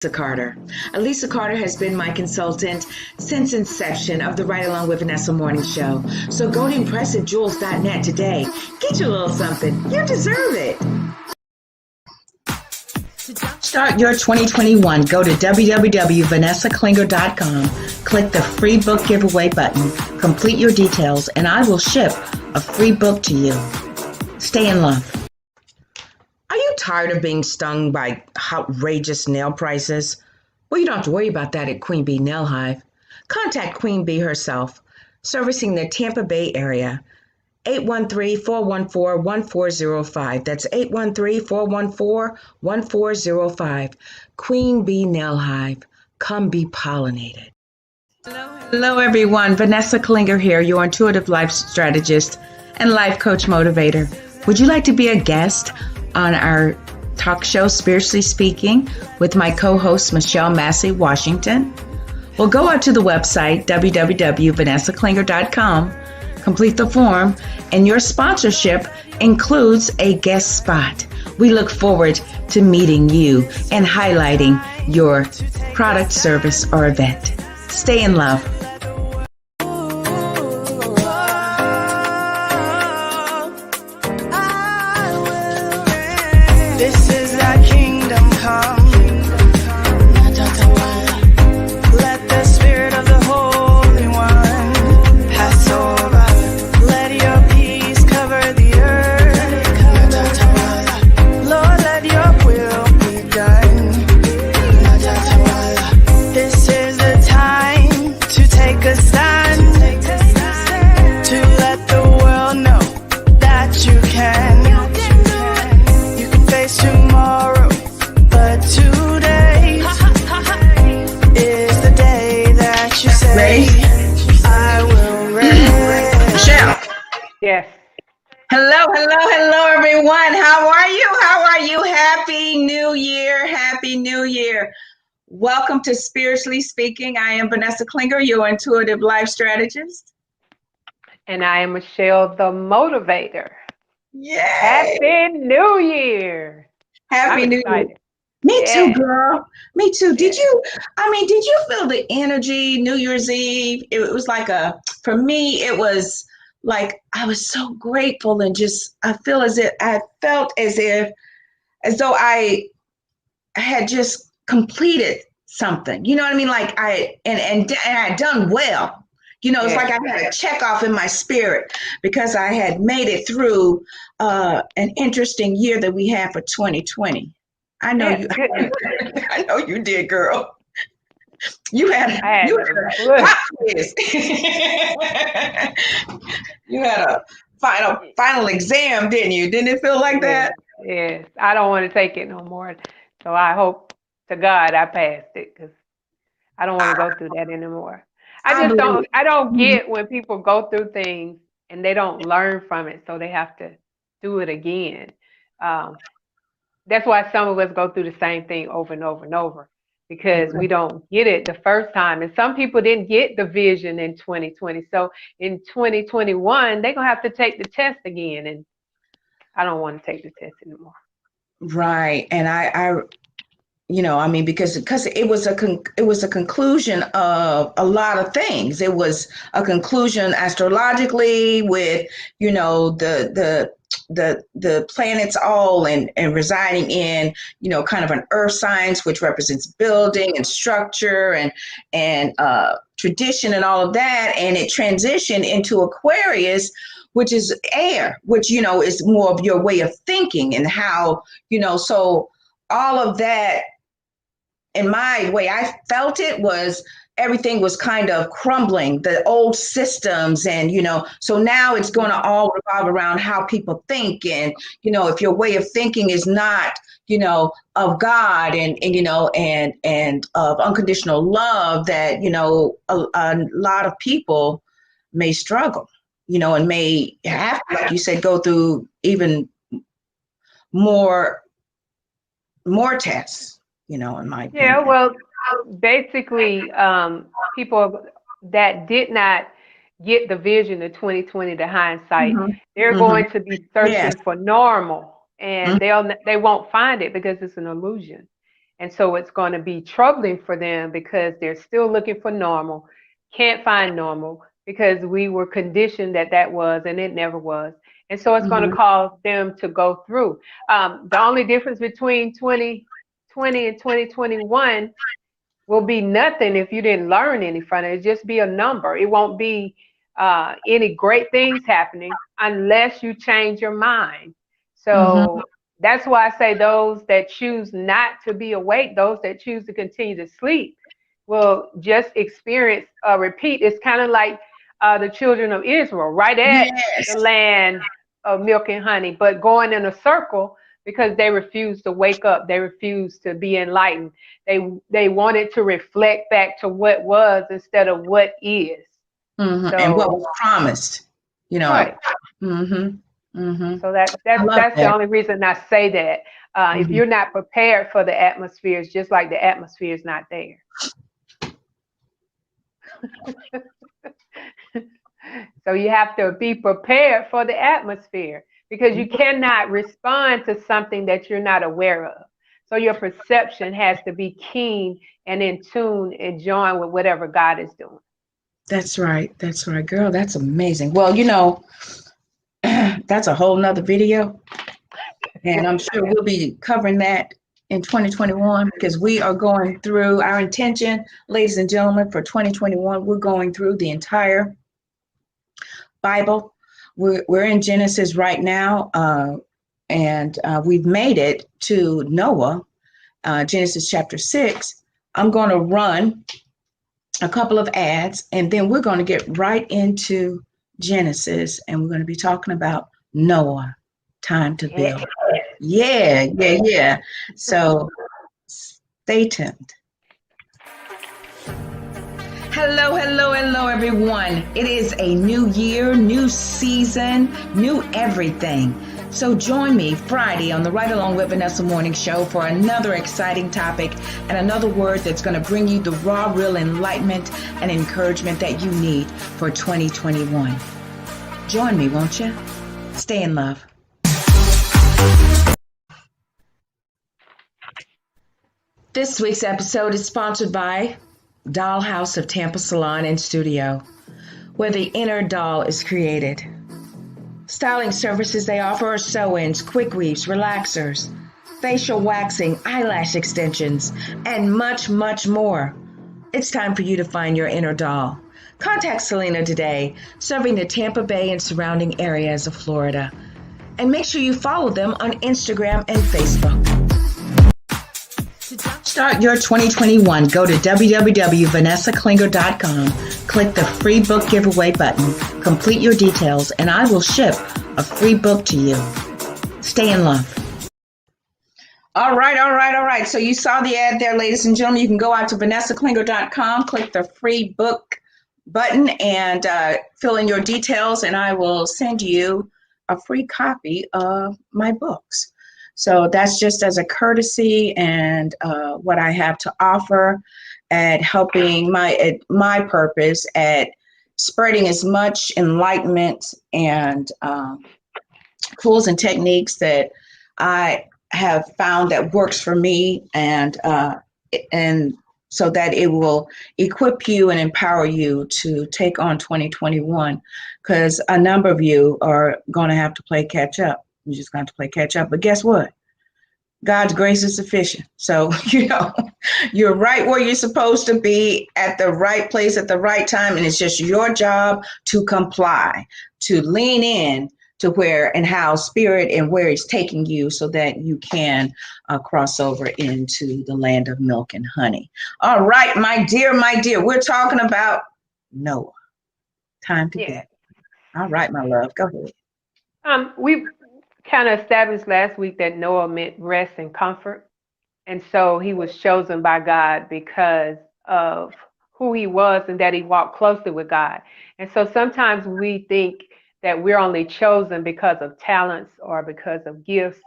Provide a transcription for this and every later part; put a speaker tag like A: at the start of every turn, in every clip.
A: Lisa Carter. Lisa Carter has been my consultant since inception of the Ride Along with Vanessa morning show. So go to impressivejewels.net today. Get your little something. You deserve it. To start your 2021, go to www.vanessaklinger.com, click the free book giveaway button, complete your details, and I will ship a free book to you. Stay in love. Are you tired of being stung by outrageous nail prices? Well, you don't have to worry about that at Queen Bee Nail Hive. Contact Queen Bee herself, servicing the Tampa Bay area. 813-414-1405. That's 813-414-1405. Queen Bee Nail Hive. Come be pollinated. Hello, everyone. Vanessa Klinger here, your intuitive life strategist and life coach motivator. Would you like to be a guest on our talk show, Spiritually Speaking, with my co-host, Michelle Massey Washington? Well, go out to the website, www.vanessaklinger.com, complete the form, and your sponsorship includes a guest spot. We look forward to meeting you and highlighting your product, service, or event. Stay in love.
B: This is thy kingdom come. Let the spirit of the Holy One pass over. Let your peace cover the earth. Lord, let your will be done. This is the time to take a stand, to let the world know that you can. Tomorrow, but today is the day that you say I will reign.
A: Michelle.
C: Yes.
A: Hello, everyone. How are you? Happy New Year. Happy New Year. Welcome to Spiritually Speaking. I am Vanessa Klinger, your intuitive life strategist.
C: And I am Michelle, the motivator.
A: Yay.
C: Happy New Year.
A: Happy
C: I'm
A: New
C: excited.
A: Year. Me
C: Yeah.
A: too, girl. Me too. Did
C: Yeah.
A: you feel the energy New Year's Eve? It was like for me, it was like I was so grateful and just, I felt as though I had just completed something. You know what I mean? Like and I'd done well. You know, it's like I had a check off in my spirit because I had made it through an interesting year that we had for 2020. I know you. I know you did, girl. You had a pop quiz. You had a final exam, didn't you? Didn't it feel like that?
C: Yes. I don't want to take it no more. So I hope to God I passed it because I don't want to go through that anymore. I don't get when people go through things and they don't learn from it, so they have to do it again. That's why some of us go through the same thing over and over and over because we don't get it the first time. And some people didn't get the vision in 2020. So in 2021, they're going to have to take the test again. And I don't want to take the test anymore.
A: Right. And because it was a conclusion of a lot of things. It was a conclusion astrologically with, the planets all and residing in, kind of an earth signs, which represents building and structure and tradition and all of that. And it transitioned into Aquarius, which is air, which, is more of your way of thinking and how, so all of that. In my way, I felt it was everything was kind of crumbling, the old systems. And, so now it's going to all revolve around how people think. And, if your way of thinking is not, of God and of unconditional love, that, a lot of people may struggle, and may have, like you said, go through even more tests. In my opinion.
C: Yeah, well, basically, people that did not get the vision of 2020, the hindsight, they're going to be searching for normal, and they won't find it because it's an illusion. And so it's going to be troubling for them because they're still looking for normal, can't find normal because we were conditioned that that was, and it never was. And so it's going to
A: Mhm.
C: cause them to go through. The only difference between 2020 and 2021 will be nothing if you didn't learn any from it. It'll just be a number. It won't be any great things happening unless you change your mind.
A: Mhm.
C: So that's why I say those that choose not to be awake, those that choose to continue to sleep, will just experience a repeat. It's kind of like the children of Israel, right at the
A: Yes.
C: land of milk and honey, but going in a circle because they refuse to wake up. They refuse to be enlightened. They wanted to reflect back to what was instead of what is.
A: And what
C: So
A: was promised, you know.
C: right.
A: Mhm. Mhm.
C: So that
A: I
C: that's
A: love
C: that's the
A: that.
C: only reason I say that. If
A: Mhm.
C: you're not prepared for the atmosphere, it's just like the atmosphere is not there. So you have to be prepared for the atmosphere because you cannot respond to something that you're not aware of. So your perception has to be keen and in tune and join with whatever God is doing.
A: That's right. That's right, girl. That's amazing. Well, you know, that's a whole nother video, and I'm sure we'll be covering that in 2021 because we are going through our intention, ladies and gentlemen, for 2021. We're going through the entire Bible. We're in Genesis right now, and we've made it to Noah, Genesis chapter 6. I'm going to run a couple of ads, and then we're going to get right into Genesis, and we're going to be talking about Noah, time to
C: Yeah.
A: build. Yeah, yeah, yeah. So stay tuned. Hello, hello, hello, everyone. It is a new year, new season, new everything. So join me Friday on the Right Along with Vanessa Morning Show for another exciting topic and another word that's going to bring you the raw, real enlightenment and encouragement that you need for 2021. Join me, won't you? Stay in love. This week's episode is sponsored by Dollhouse of Tampa Salon and Studio, where the inner doll is created. Styling services they offer are sew-ins, quick weaves, relaxers, facial waxing, eyelash extensions, and much, much more. It's time for you to find your inner doll. Contact Selena today, serving the Tampa Bay and surrounding areas of Florida. And make sure you follow them on Instagram and Facebook. To jumpstart your 2021, go to www.vanessaklinger.com, click the free book giveaway button, complete your details, and I will ship a free book to you. Stay in love. All right, all right, all right. So you saw the ad there, ladies and gentlemen. You can go out to vanessaklinger.com, click the free book button, and fill in your details, and I will send you a free copy of my books. So that's just as a courtesy and what I have to offer at helping my purpose at spreading as much enlightenment and tools and techniques that I have found that works for me, and so that it will equip you and empower you to take on 2021, because a number of you are going to have to play catch up. You're just going to play catch up. But guess what? God's grace is sufficient. So, you're right where you're supposed to be at the right place at the right time. And it's just your job to comply, to lean in to where and how spirit and where it's taking you so that you can cross over into the land of milk and honey. All right, my dear, we're talking about Noah. Time to
C: Yeah.
A: build. All right, my love, go ahead.
C: We kind of established last week that Noah meant rest and comfort. And so he was chosen by God because of who he was and that he walked closely with God. And so sometimes we think that we're only chosen because of talents or because of gifts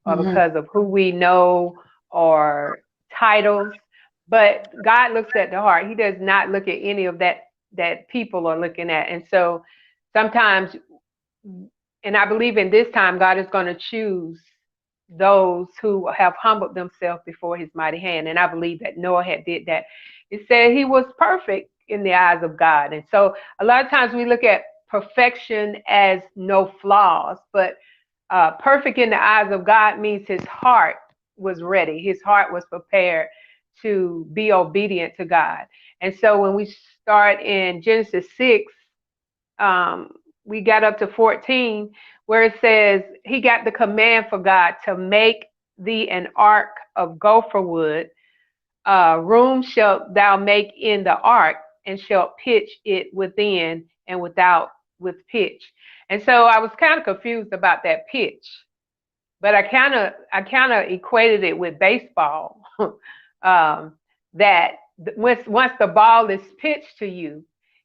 C: or
A: Mm-hmm.
C: because of who we know or titles. But God looks at the heart. He does not look at any of that people are looking at. And so sometimes, and I believe in this time, God is going to choose those who have humbled themselves before his mighty hand. And I believe that Noah had did that. It said he was perfect in the eyes of God. And so a lot of times we look at perfection as no flaws, but perfect in the eyes of God means his heart was ready. His heart was prepared to be obedient to God. And so when we start in Genesis 6, we got up to 14, where it says he got the command for God to make thee an ark of gopher wood. Room shalt thou make in the ark, and shalt pitch it within and without with pitch. And so I was kind of confused about that pitch, but I kind of equated it with baseball. That once the ball is pitched to you,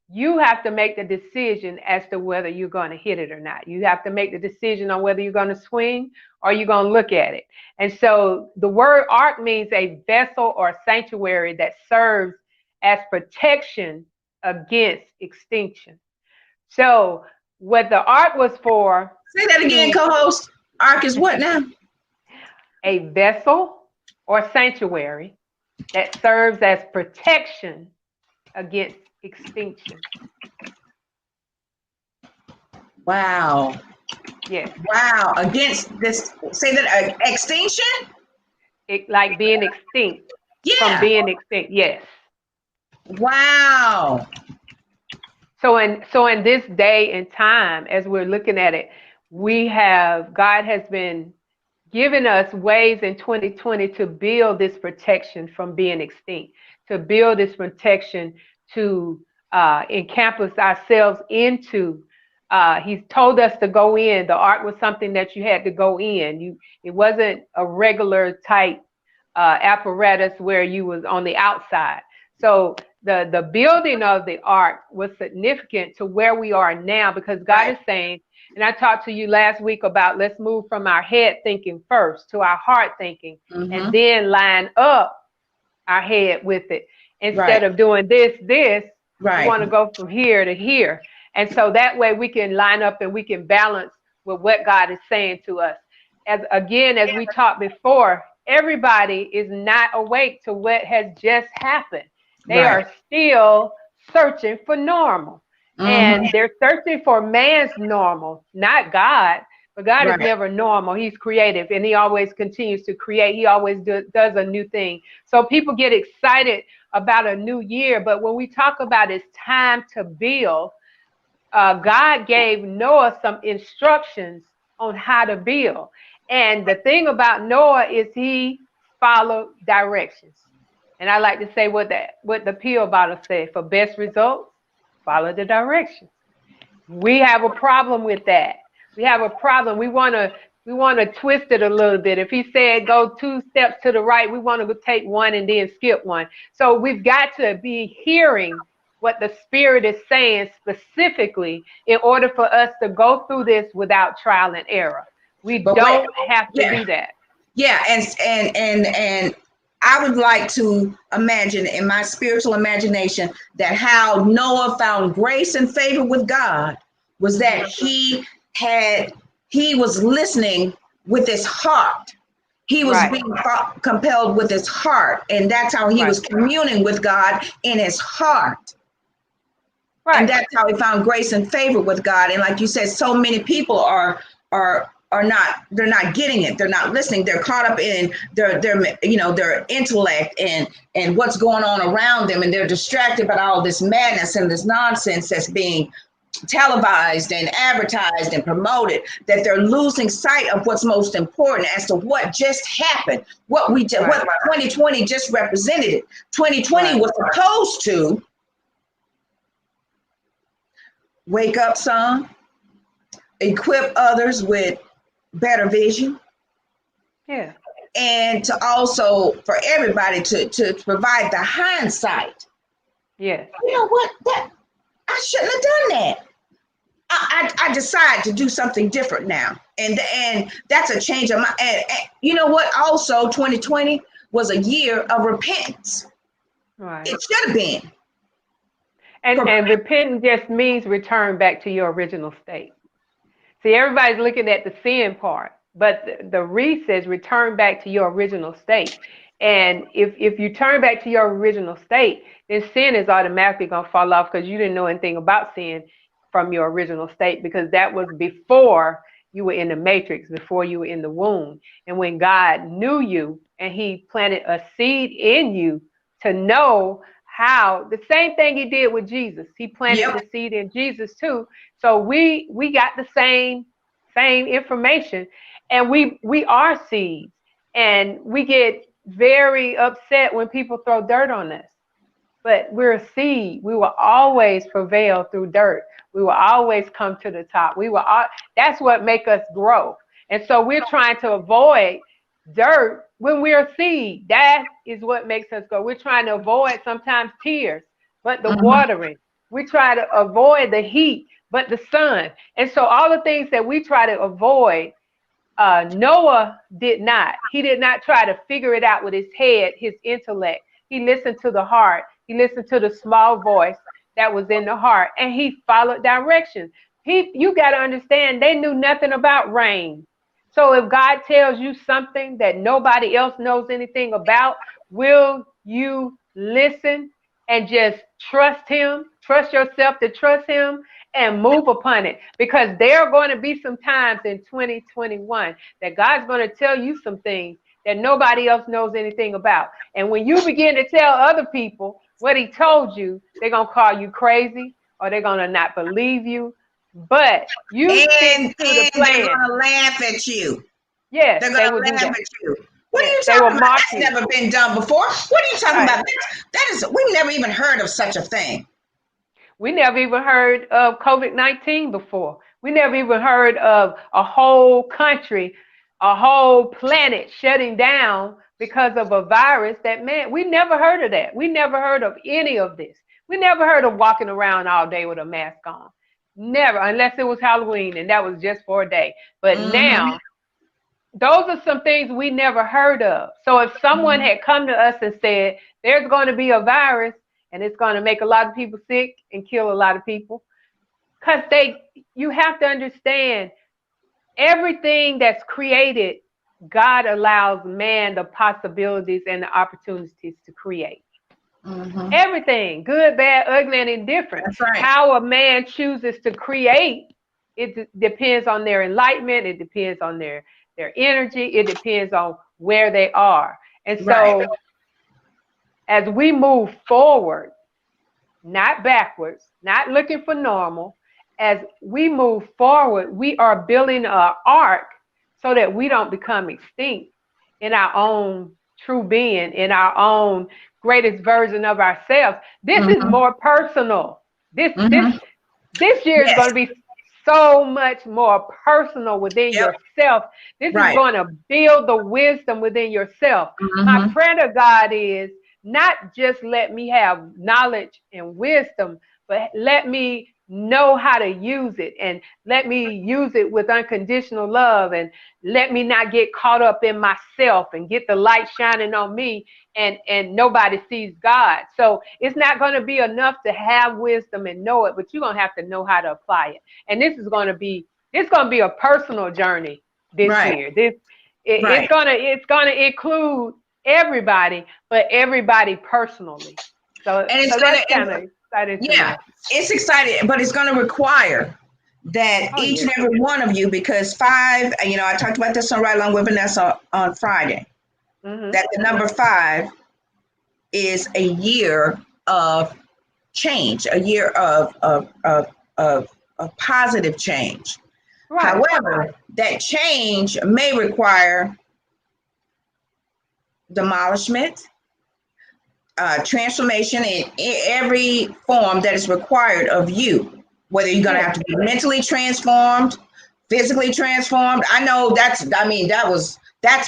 C: you have to make the decision as to whether you're going to hit it or not. You have to make the decision on whether you're going to swing or you're going to look at it. And so the word ark means a vessel or sanctuary that serves as protection against extinction. So what the ark was for.
A: Say that again, co-host. Ark is what now?
C: A vessel or sanctuary that serves as protection against extinction.
A: Wow.
C: Yes.
A: Wow. Against this, say that extinction?
C: Like being extinct.
A: Yeah.
C: From being extinct. Yes.
A: Wow.
C: So in this day and time, as we're looking at it, God has been giving us ways in 2020 to build this protection from being extinct, to build this protection to encompass ourselves into. He's told us to go in. The ark was something that you had to go in. It wasn't a regular type apparatus where you was on the outside. So the building of the ark was significant to where we are now, because God is saying, and I talked to you last week about, let's move from our head thinking first to our heart thinking, and then line up our head with it. Instead of doing this, we want to go from here to here. And so that way we can line up and we can balance with what God is saying to us. As we talked before, everybody is not awake to what has just happened. They are still searching for normal. And they're searching for man's normal, not God. But God is never normal. He's creative, and he always continues to create. He always does a new thing. So people get excited about a new year. But when we talk about it's time to build, God gave Noah some instructions on how to build. And the thing about Noah is he followed directions. And I like to say what the pill bottle said: for best results, follow the directions. We have a problem with that. We have a problem. We want to twist it a little bit. If he said go 2 steps to the right, we want to take one and then skip one. So we've got to be hearing what the Spirit is saying specifically in order for us to go through this without trial and error. We don't have to do that.
A: Yeah, and I would like to imagine in my spiritual imagination that how Noah found grace and favor with God was that he was listening with his heart. He was being compelled with his heart, and that's how he was communing with God in his heart. And that's how he found grace and favor with God. And like you said, so many people are not, they're not getting it. They're not listening. They're caught up in their intellect and what's going on around them. And they're distracted by all this madness and this nonsense that's being televised and advertised and promoted, that they're losing sight of what's most important as to what just happened, what 2020 just represented. It 2020 was supposed to wake up some, equip others with better vision, and to also for everybody to provide the hindsight. You know what, that I shouldn't have done that. I decide to do something different now, and that's a change of my. And you know what? Also, 2020 was a year of repentance. It should have been.
C: And repentance just means return back to your original state. See, everybody's looking at the sin part, But the re says return back to your original state. And if you turn back to your original state, then sin is automatically going to fall off because you didn't know anything about sin from your original state, because that was before you were in the matrix, before you were in the womb. And when God knew you and he planted a seed in you to know how, the same thing he did with Jesus, he planted
A: Yep.
C: the seed in Jesus too. So we got the same information, and we are seeds, and we get very upset when people throw dirt on us. But we're a seed. We will always prevail through dirt. We will always come to the top. That's what make us grow. And so we're trying to avoid dirt when we're a seed. That is what makes us grow. We're trying to avoid sometimes tears, but the watering. We try to avoid the heat, but the sun. And so all the things that we try to avoid, Noah did not. He did not try to figure it out with his head, his intellect. He listened to the heart. He listened to the small voice that was in the heart, and he followed directions. You got to understand, they knew nothing about rain. So if God tells you something that nobody else knows anything about, will you listen and just trust him? Trust yourself to trust him and move upon it, because there are going to be some times in 2021 that God's going to tell you some things that nobody else knows anything about. And when you begin to tell other people what he told you, they're going to call you crazy, or they're going to not believe you. But you stick to the plan.
A: They're going to laugh at you.
C: Yes,
A: they're
C: they
A: going
C: will
A: to
C: do
A: laugh
C: that.
A: at you. What are you
C: They will
A: talking about?
C: mock
A: That's
C: you.
A: never been done before. What are you talking
C: Right.
A: about? We've never even heard of such a thing.
C: We never even heard of COVID-19 before. We never even heard of a whole country, a whole planet shutting down because of a virus we never heard of that. We never heard of any of this. We never heard of walking around all day with a mask on. Never, unless it was Halloween, and that was just for a day. But now, those are some things we never heard of. So if someone had come to us and said, there's going to be a virus and it's going to make a lot of people sick and kill a lot of people, because you have to understand, everything that's created, God allows man the possibilities and the opportunities to create. Everything, good, bad, ugly, and indifferent.
A: That's right.
C: How a man chooses to create, it depends on their enlightenment. It depends on their energy. It depends on where they are. And so as we move forward, not backwards, not looking for normal, as we move forward, we are building an ark so that we don't become extinct in our own true being, in our own greatest version of ourselves. This is more personal. This year is going to be so much more personal within yourself. This is going to build the wisdom within yourself. My prayer to God is not just let me have knowledge and wisdom, but let me know how to use it, and let me use it with unconditional love, and let me not get caught up in myself and get the light shining on me and nobody sees God. So it's not going to be enough to have wisdom and know it, but you're going to have to know how to apply it. And it's going to be a personal journey this year. It's going to include everybody, but everybody personally. So that's kind of exciting to me.
A: It's exciting, but it's going to require that each and every one of you, because 5, I talked about this on Right Along with Vanessa on Friday, that the number 5 is a year of change, a year of positive change. Right. However, that change may require demolishment, transformation in every form that is required of you, whether you're going to have to be mentally transformed, physically transformed. I know that's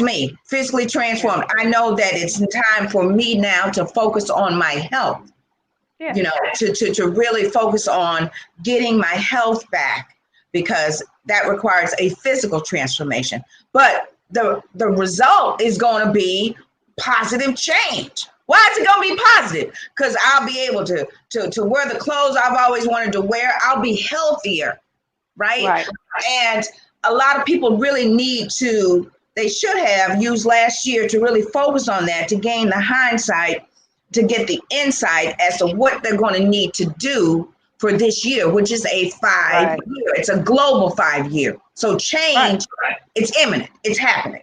A: me, physically transformed. I know that it's time for me now to focus on my health, to really focus on getting my health back, because that requires a physical transformation. But the result is going to be positive change. Why is it going to be positive? Because I'll be able to wear the clothes I've always wanted to wear. I'll be healthier, right? And a lot of people really they should have used last year to really focus on that, to gain the hindsight, to get the insight as to what they're going to need to do for this year, which is a 5-year. It's a global 5-year. So change, it's imminent. It's happening.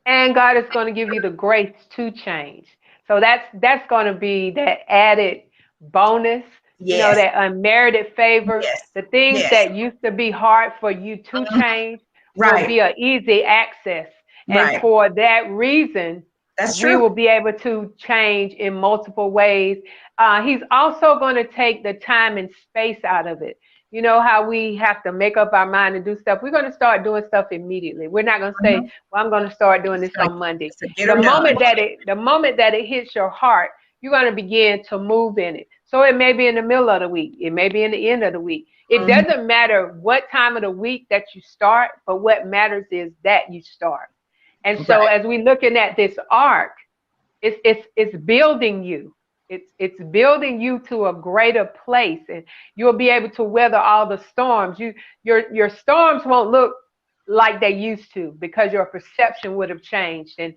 C: And God is going to give you the grace to change. So that's going to be that added bonus,
A: Yes.
C: that unmerited favor.
A: Yes.
C: The things
A: Yes.
C: that used to be hard for you to change will be an easy access. And for that reason, we will be able to change in multiple ways. He's also going to take the time and space out of it. You know how we have to make up our mind and do stuff. We're going to start doing stuff immediately. We're not going to say, well, I'm going to start doing this on Monday. The moment that it hits your heart, you're going to begin to move in it. So it may be in the middle of the week. It may be in the end of the week. It doesn't matter what time of the week that you start, but what matters is that you start. And so as we're looking at this arc, it's building you. It's building you to a greater place, and you'll be able to weather all the storms. Your storms won't look like they used to, because your perception would have changed. And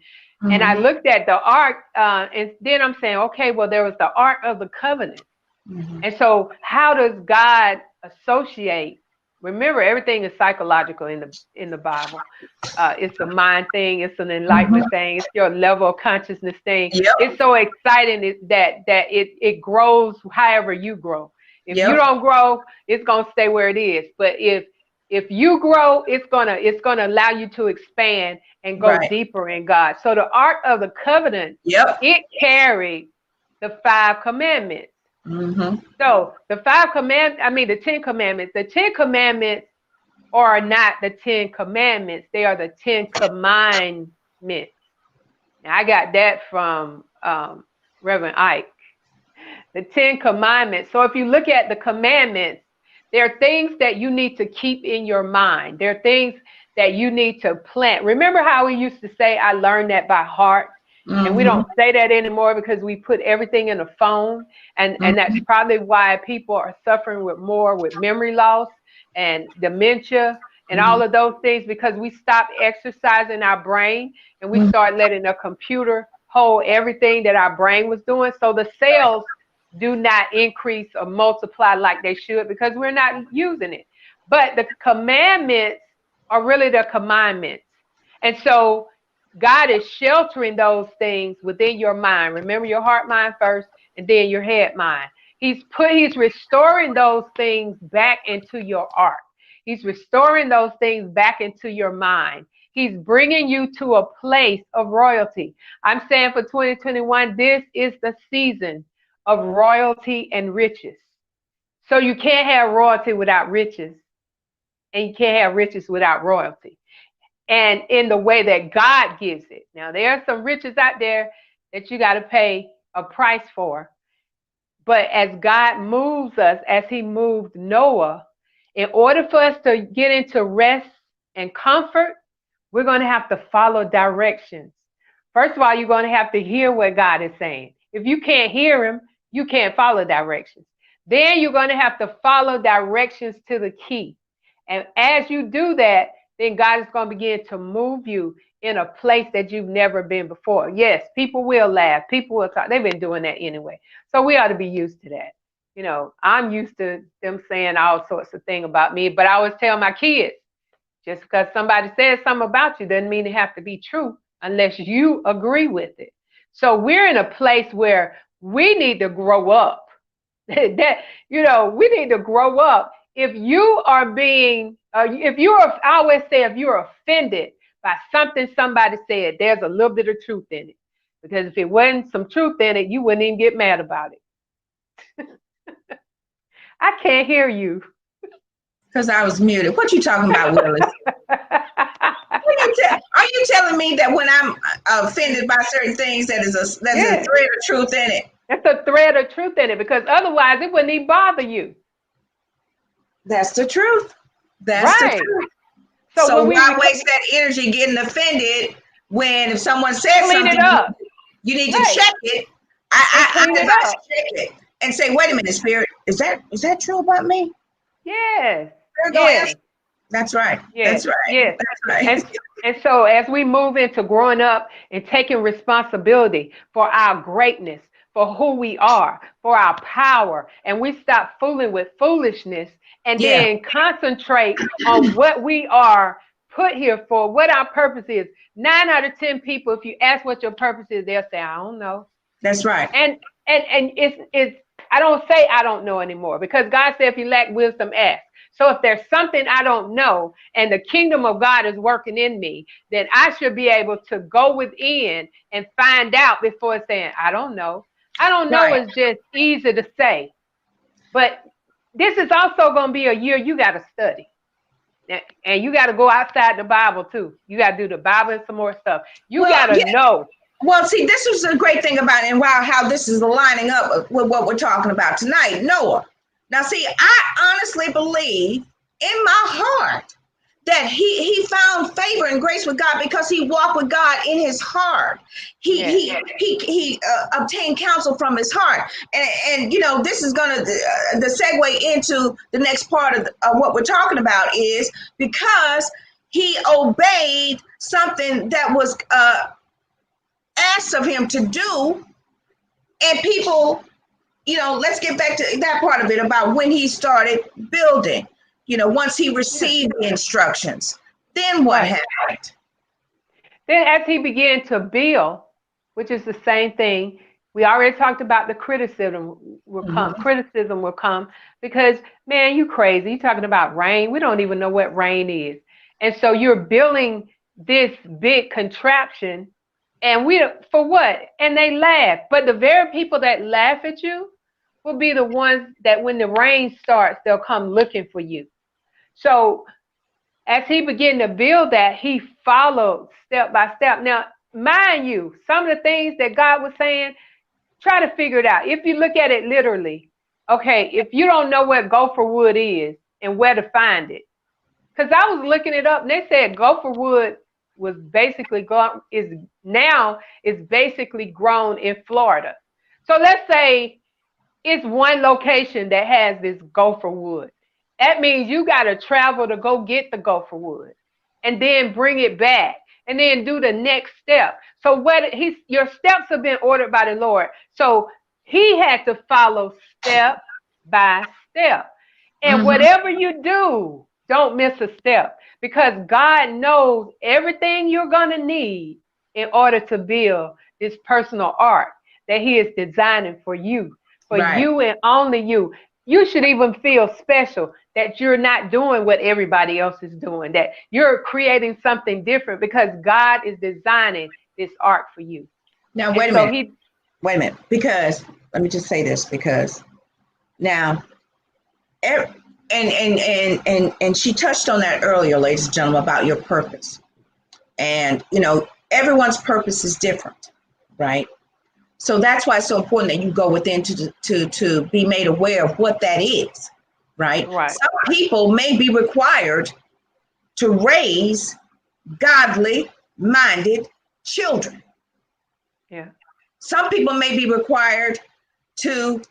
C: I looked at the ark, and then I'm saying, okay, well, there was the Ark of the Covenant. And so how does God associate? Remember, everything is psychological in the Bible. It's a mind thing. It's an enlightenment thing. It's your level of consciousness thing. It's so exciting that it grows however you grow. If you don't grow, it's gonna stay where it is. But if you grow, it's gonna allow you to expand and go deeper in God. So the Ark of the Covenant, it carried the 5 commandments. So the 10 commandments. The 10 commandments are not the 10 commandments. They are the 10 commandments. Now, I got that from Reverend Ike. The 10 commandments. So if you look at the commandments, there are things that you need to keep in your mind. There are things that you need to plant. Remember how we used to say, I learned that by heart? And we don't say that anymore because we put everything in a phone. And that's probably why people are suffering with memory loss and dementia and all of those things, because we stopped exercising our brain and we start letting the computer hold everything that our brain was doing. So the cells do not increase or multiply like they should because we're not using it. But the commandments are really the commandments. And so God is sheltering those things within your mind. Remember, your heart mind first, and then your head mind. He's restoring those things back into your ark. He's restoring those things back into your mind. He's bringing you to a place of royalty. I'm saying for 2021, this is the season of royalty and riches. So you can't have royalty without riches, and you can't have riches without royalty. And in the way that God gives it. Now, there are some riches out there that you got to pay a price for. But as God moves us, as he moved Noah, in order for us to get into rest and comfort, we're going to have to follow directions. First of all, you're going to have to hear what God is saying. If you can't hear him, you can't follow directions. Then you're going to have to follow directions to the key. And as you do that, then God is going to begin to move you in a place that you've never been before. Yes, people will laugh. People will talk. They've been doing that anyway. So we ought to be used to that. You know, I'm used to them saying all sorts of things about me, but I always tell my kids, just because somebody says something about you doesn't mean it have to be true unless you agree with it. So we're in a place where we need to grow up. We need to grow up. If you are being, I always say, if you're offended by something somebody said, there's a little bit of truth in it. Because if it wasn't some truth in it, you wouldn't even get mad about it. I can't hear you.
A: Because I was muted. What you talking about, Willis? Are you telling me that when I'm offended by certain things, there's a thread of truth in it?
C: There's a thread of truth in it, because otherwise it wouldn't even bother you.
A: That's the truth. That's the truth. So why waste that energy getting offended when if someone says something, you need to check it. I advise check it and say, wait a minute, Spirit, is that true about me?
C: Yes.
A: Yes. That's right.
C: Yes,
A: That's right.
C: yes.
A: That's right.
C: And so as we move into growing up and taking responsibility for our greatness, for who we are, for our power, and we stop fooling with foolishness and
A: Yeah,
C: then concentrate on what we are put here for, what our purpose is. 9 out of 10 people, if you ask what your purpose is, they'll say, I don't know.
A: that's right.
C: And it's I don't say I don't know anymore, because God said if you lack wisdom, ask. So if there's something I don't know and the kingdom of God is working in me, then I should be able to go within and find out before saying I don't know. I don't know
A: Right.
C: is just easy to say, but this is also going to be a year you got to study. And you got to go outside the Bible too. You got to do the Bible and some more stuff. You
A: Well,
C: got to
A: yeah.
C: know.
A: Well, see, this is the great thing about it, and wow, how this is lining up with what we're talking about tonight, Noah. Now, see, I honestly believe in my heart that he found favor and grace with God because he walked with God in his heart. He
C: Yes.
A: he obtained counsel from his heart, and you know this is gonna the segue into the next part of what we're talking about is because he obeyed something that was asked of him to do, and people, you know, let's get back to that part of it about when he started building. You know, once he
C: Yeah.
A: received the instructions, then what
C: Right.
A: happened?
C: Then as he began to build, which is the same thing, we already talked about the criticism will come.
A: Mhm.
C: Criticism will come because, man, you crazy. You talking about rain. We don't even know what rain is. And so you're building this big contraption and we for what? And they laugh. But the very people that laugh at you will be the ones that when the rain starts, they'll come looking for you. So as he began to build that, he followed step by step. Now, mind you, some of the things that God was saying, try to figure it out. If you look at it literally, okay, if you don't know what gopher wood is and where to find it, because I was looking it up and they said gopher wood was basically is basically grown in Florida. So let's say it's one location that has this gopher wood. That means you got to travel to go get the gopher wood and then bring it back and then do the next step. So your steps have been ordered by the Lord. So he had to follow step by step. And
A: Mhm.
C: whatever you do, don't miss a step because God knows everything you're going to need in order to build this personal art that he is designing for
A: Right.
C: you and only you. You should even feel special that you're not doing what everybody else is doing, that you're creating something different because God is designing this art for you.
A: Now,
C: And
A: wait a
C: so
A: minute. Wait a minute. Because let me just say this. Because now, and she touched on that earlier, ladies and gentlemen, about your purpose. And you know, everyone's purpose is different, right? So that's why it's so important that you go within to be made aware of what that is, right?
C: right,
A: Some people may be required to raise godly minded children.
C: yeah,
A: Some people may be required to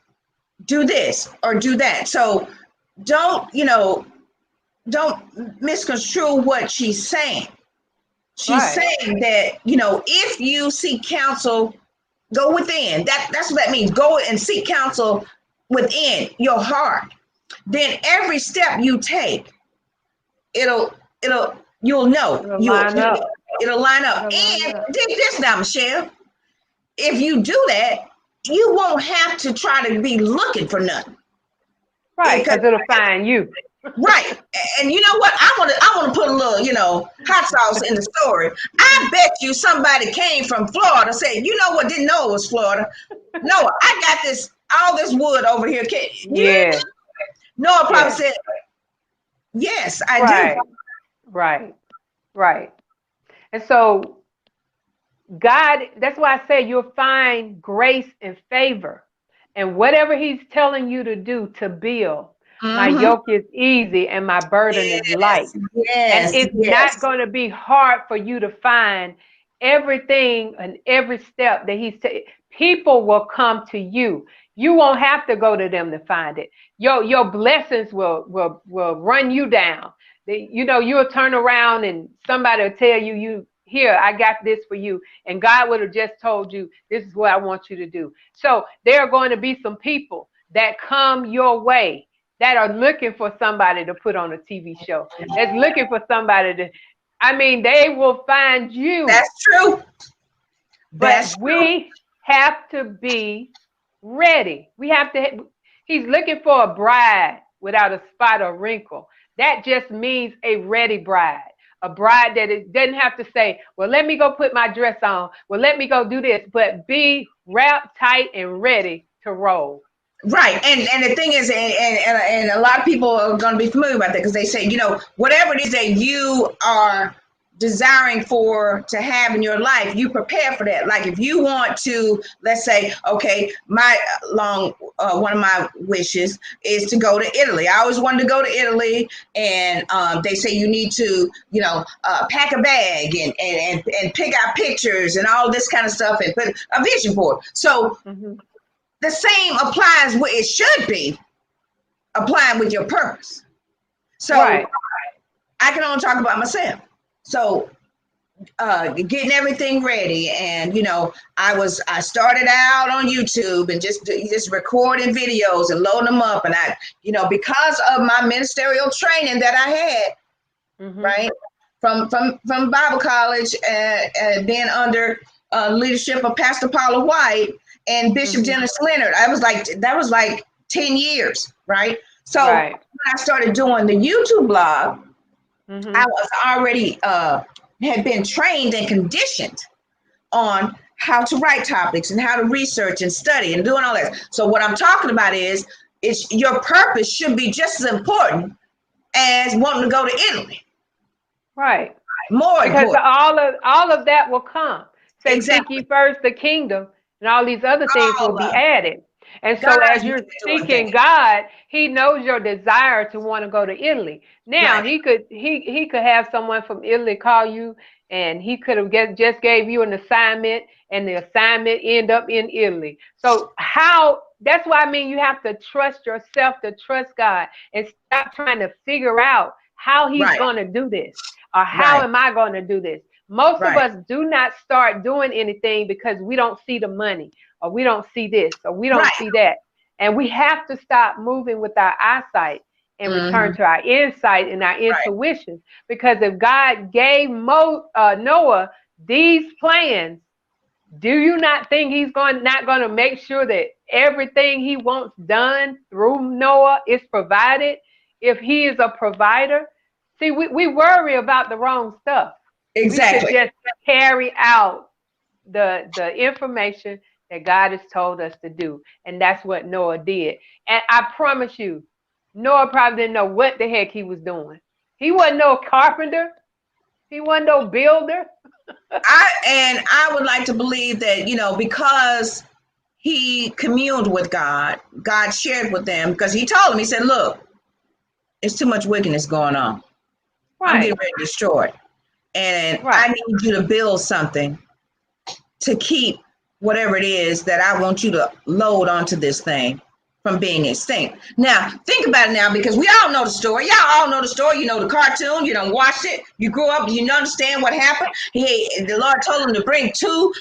A: do this or do that. So don't, you know, don't misconstrue what she's saying. She's
C: right,
A: saying that, you know, if you seek counsel, go within. That's what that means. Go and seek counsel within your heart. Then every step you take, it'll you'll know.
C: it'll line up.
A: It'll line up.
C: It'll line
A: And
C: up.
A: dig this now, Michelle. If you do that, you won't have to try to be looking for nothing.
C: Right,
A: Because
C: because it'll find you.
A: right. And you know what? I want to put a little, you know, hot sauce in the story. I bet you somebody came from Florida said, you know what, didn't know it was Florida. No, I got all this wood over here.
C: Yeah,
A: Noah probably
C: yeah,
A: said, yes, I do.
C: right, right, right. And so God, that's why I say you'll find grace and favor. And whatever he's telling you to do to build, my
A: Mm-hmm.
C: yoke is easy and my burden is light.
A: Yes,
C: And
A: yes,
C: it's not
A: yes.
C: going to be hard for you to find everything and every step that he's taking. People will come to you. You won't have to go to them to find it. Your blessings will run you down. You'll turn around and somebody will tell you, here, I got this for you. And God would have just told you, this is what I want you to do. So there are going to be some people that come your way that are looking for somebody to put on a TV show. That's looking for somebody they will find you.
A: That's true.
C: But we have to be ready. He's looking for a bride without a spot or wrinkle. That just means a ready bride. A bride that doesn't have to say, well, let me go put my dress on. Well, let me go do this. But be wrapped tight and ready to roll.
A: Right. And the thing is, and a lot of people are going to be familiar about that because they say, whatever it is that you are desiring to have in your life, you prepare for that. Like if you want to, let's say, okay, one of my wishes is to go to Italy. I always wanted to go to Italy, and they say you need to, pack a bag and pick out pictures and all this kind of stuff and put a vision board. So the same applies where it should be applying with your purpose. So I can only talk about myself. So getting everything ready, and I started out on YouTube and just recording videos and loading them up, and I because of my ministerial training that I had, right, from Bible college and being under leadership of Pastor Paula White and Bishop Dennis Leonard, that was like 10 years, right? So when I started doing the YouTube blog, I was already had been trained and conditioned on how to write topics and how to research and study and doing all that. So what I'm talking about is your purpose should be just as important as wanting to go to Italy.
C: Right.
A: More
C: because
A: important.
C: all of that will come. Say,
A: exactly.
C: seek ye first the kingdom, and all these other things will be added. And so as you're seeking God, he knows your desire to want to go to Italy. Now, he could have someone from Italy call you, and he could have just gave you an assignment, and the assignment end up in Italy. So that's why you have to trust yourself, to trust God, and stop trying to figure out how he's going to do this, or how am I going to do this. Most of us do not start doing anything because we don't see the money, or we don't see this, or we don't see that. And we have to stop moving with our eyesight and return to our insight and our intuition. Because if God gave Noah these plans, do you not think he's not going to make sure that everything he wants done through Noah is provided if he is a provider? See, we worry about the wrong stuff.
A: Exactly.
C: We should just carry out the information that God has told us to do. And that's what Noah did. And I promise you, Noah probably didn't know what the heck he was doing. He wasn't no carpenter. He wasn't no builder.
A: I would like to believe that, because he communed with God, God shared with them, because he told him, he said, look, it's too much wickedness going on. I'm getting ready to destroy it. And I need you to build something to keep whatever it is that I want you to load onto this thing from being extinct. Now, think about it now, because we all know the story. Y'all all know the story. You know the cartoon. You done watched it. You grew up. You understand what happened. The Lord told him to bring two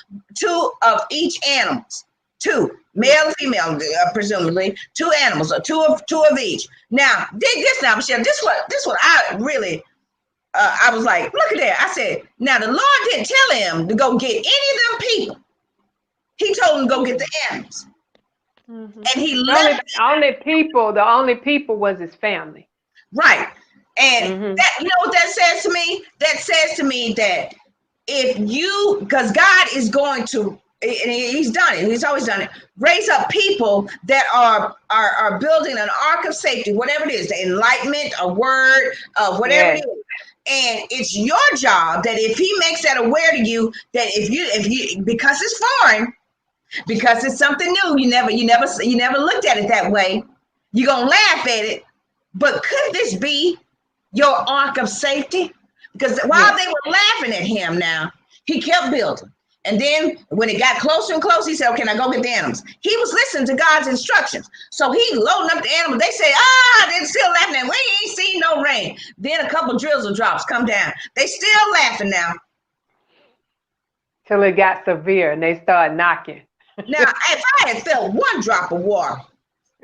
A: of each animals. Two, male and female, presumably. Two animals, or two of each. Now, dig this now, Michelle. This what I really... I was like, look at that. I said, now the Lord didn't tell him to go get any of them people. He told him to go get the animals. And he left.
C: The only people was his family.
A: Right. And that, you know what that says to me? That says to me that because God is going to, and he's done it, he's always done it, raise up people that are building an ark of safety, whatever it is, the enlightenment, a word, whatever it is. And it's your job that if he makes that aware to you, that if you because it's foreign, because it's something new, you never looked at it that way, you're gonna laugh at it. But could this be your ark of safety? Because while they were laughing at him, now he kept building. And then when it got closer and closer, he said, okay, now go get the animals. He was listening to God's instructions. So he loading up the animals. They say, they're still laughing at, we ain't seen no rain. Then a couple drizzle drops come down. They still laughing now.
C: Till it got severe and they started knocking.
A: Now, if I had felt one drop of water,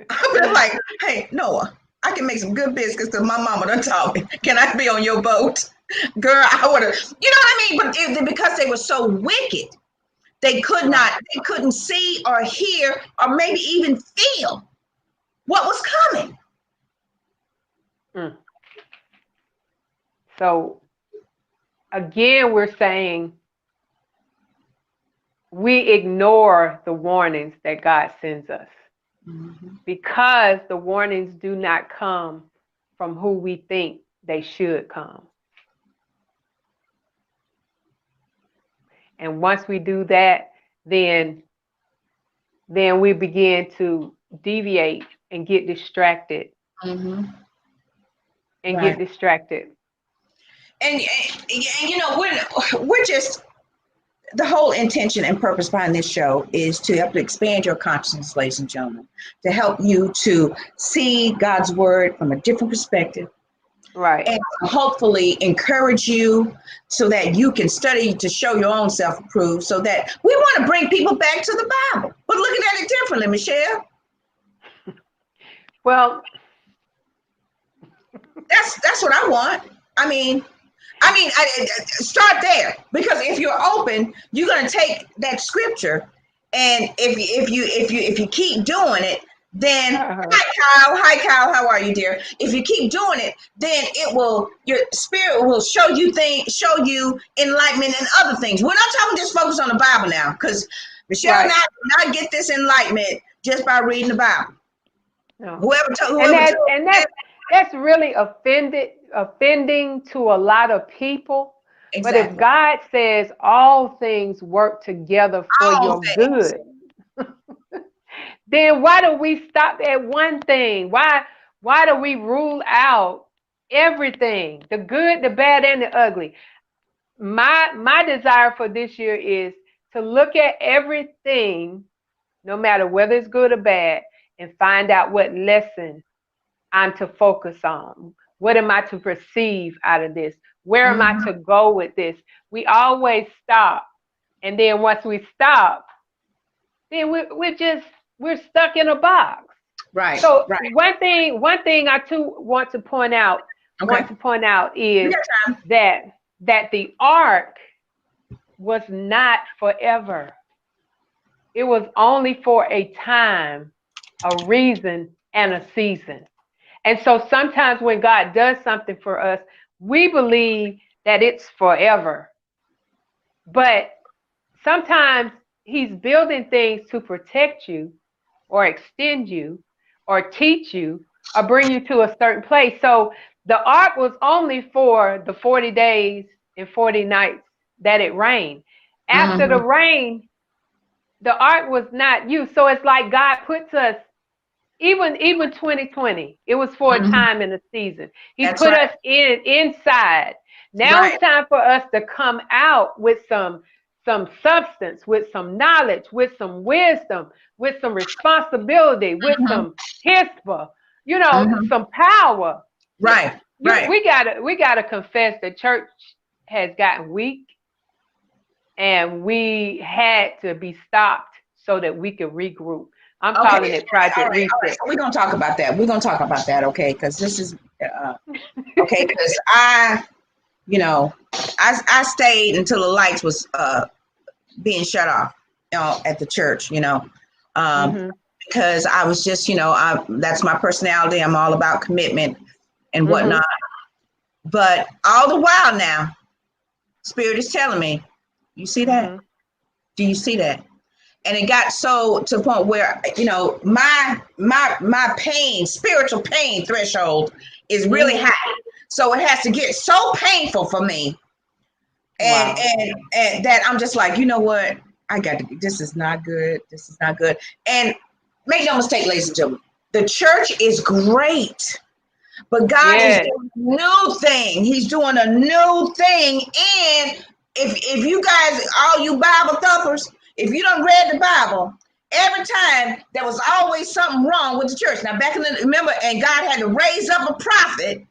A: I would have like, hey, Noah, I can make some good biscuits because my mama done taught me. Can I be on your boat? Girl, I would have, you know what I mean? But because they were so wicked, they couldn't see or hear or maybe even feel what was coming.
C: So again, we're saying we ignore the warnings that God sends us because the warnings do not come from who we think they should come. And once we do that, then we begin to deviate and get distracted. And get distracted.
A: And you know, we're just, the whole intention and purpose behind this show is to help to expand your consciousness, ladies and gentlemen, to help you to see God's word from a different perspective.
C: Right.
A: And hopefully encourage you so that you can study to show your own self-approved, so that we want to bring people back to the Bible. But looking at it differently, Michelle.
C: Well,
A: that's what I want. I mean, I start there, because if you're open, you're going to take that scripture, and if you keep doing it, then hi Kyle, how are you, dear? If you keep doing it, then your spirit will show you enlightenment and other things. We're not talking just focus on the Bible now, because Michelle and I did not get this enlightenment just by reading the Bible. No.
C: That's really offending to a lot of people. Exactly. But if God says all things work together for your good, then why do we stop at one thing? Why do we rule out everything, the good, the bad, and the ugly? My desire for this year is to look at everything, no matter whether it's good or bad, and find out what lesson I'm to focus on. What am I to perceive out of this? Where am I to go with this? We always stop. And then once we stop, then we're stuck in a box.
A: Right.
C: So one thing I too want to point out is that the ark was not forever. It was only for a time, a reason, and a season. And so sometimes when God does something for us, we believe that it's forever. But sometimes he's building things to protect you or extend you or teach you or bring you to a certain place. So the ark was only for the 40 days and 40 nights that it rained. After the rain, the ark was not used. So it's like God puts us, even 2020, it was for a time in a season. He put us inside. Now it's time for us to come out with some substance, with some knowledge, with some wisdom, with some responsibility, with some hispa, some power.
A: Right.
C: We gotta confess the church has gotten weak, and we had to be stopped so that we could regroup. I'm calling it Project Reset.
A: All right. So we're going to talk about that. Okay. Because this is, okay. Because I stayed until the lights was being shut off, at the church, because I was just, that's my personality. I'm all about commitment and whatnot. But all the while now, Spirit is telling me, you see that? Do you see that? And it got so to the point where, my pain, spiritual pain threshold is really high. So it has to get so painful for me. And that I'm just like, you know what? This is not good. This is not good. And make no mistake, ladies and gentlemen, the church is great. But God is doing a new thing. He's doing a new thing if you guys, all you Bible thumpers, if you don't read the Bible, every time there was always something wrong with the church. Now back in the, remember, and God had to raise up a prophet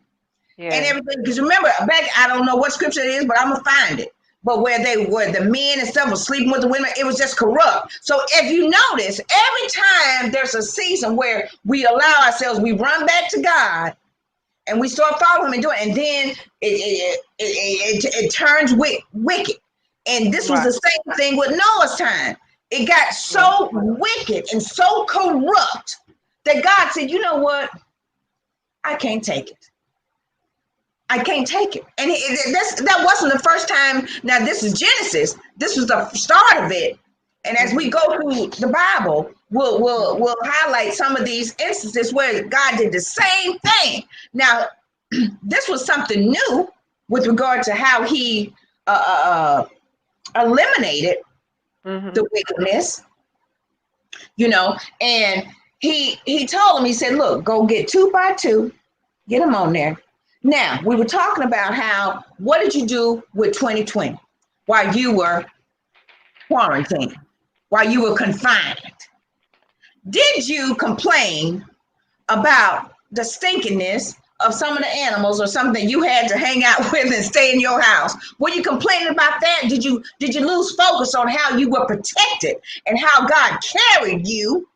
A: and everything. Because remember, back, I don't know what scripture it is, but I'm gonna find it. But where the men and stuff were sleeping with the women, it was just corrupt. So if you notice, every time there's a season where we allow ourselves, we run back to God and we start following him and doing, and then it turns wicked. And this was the same thing with Noah's time. It got so wicked and so corrupt that God said, you know what? I can't take it. I can't take it. And that wasn't the first time. Now, this is Genesis. This was the start of it. And as we go through the Bible, we'll highlight some of these instances where God did the same thing. Now, this was something new with regard to how he eliminated the wickedness, you know, and he told him, he said, look, go get 2 by 2, get them on there. Now, we were talking about how, what did you do with 2020 while you were quarantined, while you were confined? Did you complain about the stinkiness of some of the animals or something you had to hang out with and stay in your house? Were you complaining about that? Did you lose focus on how you were protected and how God carried you